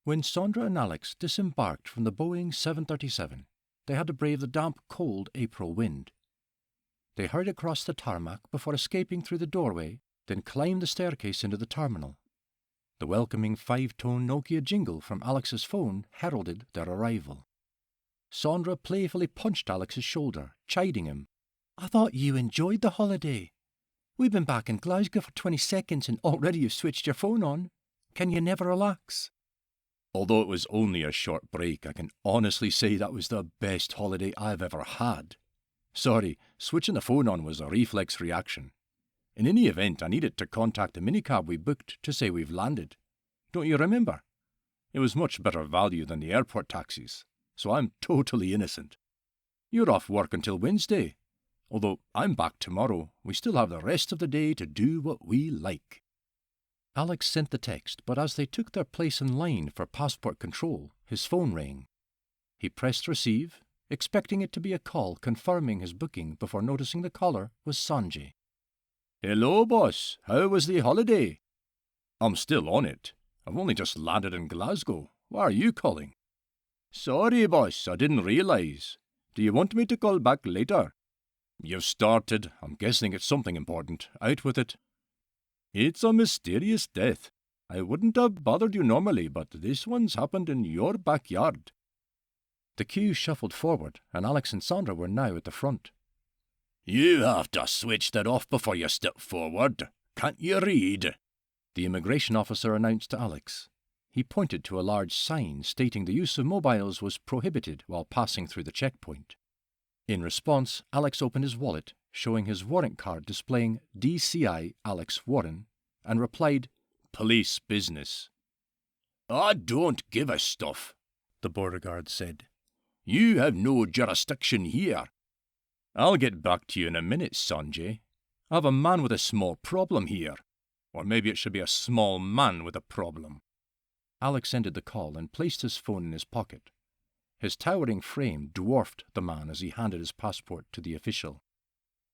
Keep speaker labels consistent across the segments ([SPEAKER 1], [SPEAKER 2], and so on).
[SPEAKER 1] When Sandra and Alex disembarked from the Boeing 737, they had to brave the damp, cold April wind. They hurried across the tarmac before escaping through the doorway, then climbed the staircase into the terminal. The welcoming 5-tone Nokia jingle from Alex's phone heralded their arrival. Sandra playfully punched Alex's shoulder, chiding him. "I thought you enjoyed the holiday. We've been back in Glasgow for 20 seconds and already you've switched your phone on. Can you never relax?" Although it was only a short break, I can honestly say that was the best holiday I've ever had. Sorry, switching the phone on was a reflex reaction. In any event, I needed to contact the minicab we booked to say we've landed. Don't you remember? It was much better value than the airport taxis, so I'm totally innocent. You're off work until Wednesday. Although I'm back tomorrow, we still have the rest of the day to do what we like. Alex sent the text, but as they took their place in line for passport control, his phone rang. He pressed receive, expecting it to be a call confirming his booking before noticing the caller was Sanjay. "Hello, boss. How was the holiday?" "I'm still on it. I've only just landed in Glasgow. Why are you calling?" "Sorry, boss. I didn't realise. Do you want me to call back later?" "You've started. I'm guessing it's something important. Out with it." "It's a mysterious death. I wouldn't have bothered you normally, but this one's happened in your backyard." The queue shuffled forward, and Alex and Sandra were now at the front. "You have to switch that off before you step forward. Can't you read?" the immigration officer announced to Alex. He pointed to a large sign stating the use of mobiles was prohibited while passing through the checkpoint. In response, Alex opened his wallet, showing his warrant card displaying DCI Alex Warren, and replied, "Police business." "I don't give a stuff," the border guard said. "You have no jurisdiction here." "I'll get back to you in a minute, Sanjay. I have a man with a small problem here. Or maybe it should be a small man with a problem." Alex ended the call and placed his phone in his pocket. His towering frame dwarfed the man as he handed his passport to the official.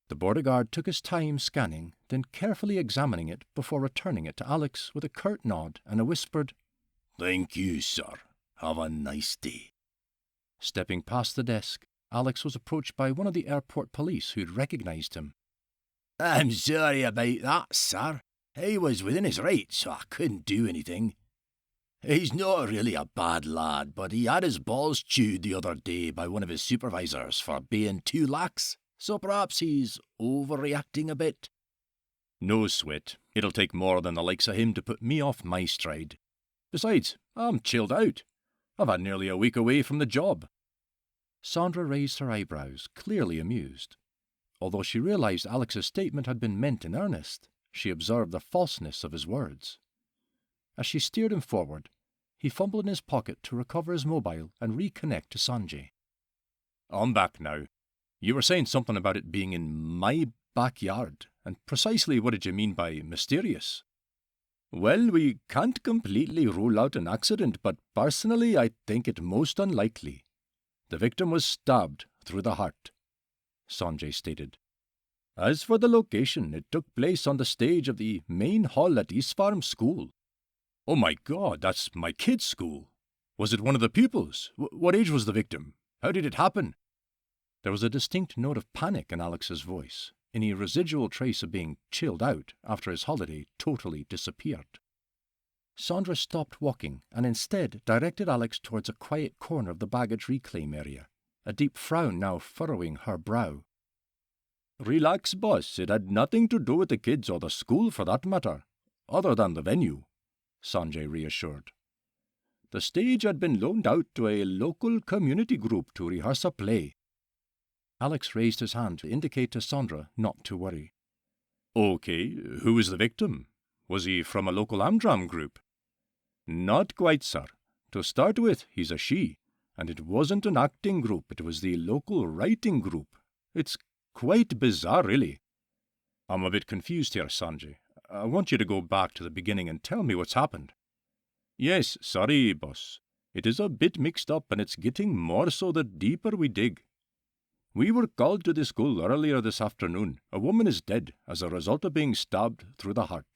[SPEAKER 1] The border guard took his time scanning, then carefully examining it before returning it to Alex with a curt nod and a whispered, "Thank you, sir. Have a nice day." Stepping past the desk, Alex was approached by one of the airport police who'd recognised him. "I'm sorry about that, sir. He was within his rights, so I couldn't do anything. He's not really a bad lad, but he had his balls chewed the other day by one of his supervisors for being too lax, so perhaps he's overreacting a bit." "No sweat. It'll take more than the likes of him to put me off my stride. Besides, I'm chilled out. I've had nearly a week away from the job." Sandra raised her eyebrows, clearly amused. Although she realised Alex's statement had been meant in earnest, she observed the falseness of his words. As she steered him forward, he fumbled in his pocket to recover his mobile and reconnect to Sanjay. "I'm back now. You were saying something about it being in my backyard, and precisely what did you mean by mysterious?" "Well, we can't completely rule out an accident, but personally I think it most unlikely. The victim was stabbed through the heart," Sanjay stated. "As for the location, it took place on the stage of the main hall at Eastfarm School." "Oh my God, that's my kid's school. Was it one of the pupils? What age was the victim? How did it happen?" There was a distinct note of panic in Alex's voice, any residual trace of being chilled out after his holiday totally disappeared. Sandra stopped walking and instead directed Alex towards a quiet corner of the baggage reclaim area, a deep frown now furrowing her brow. "Relax, boss. It had nothing to do with the kids or the school for that matter, other than the venue," Sanjay reassured. "The stage had been loaned out to a local community group to rehearse a play." Alex raised his hand to indicate to Sandra not to worry. "Okay, who was the victim? Was he from a local Amdram group?" "Not quite, sir. To start with, he's a she, and it wasn't an acting group, it was the local writing group. It's quite bizarre, really." "I'm a bit confused here, Sanjay. I want you to go back to the beginning and tell me what's happened." "Yes, sorry, boss. It is a bit mixed up, and it's getting more so the deeper we dig. We were called to the school earlier this afternoon. A woman is dead as a result of being stabbed through the heart.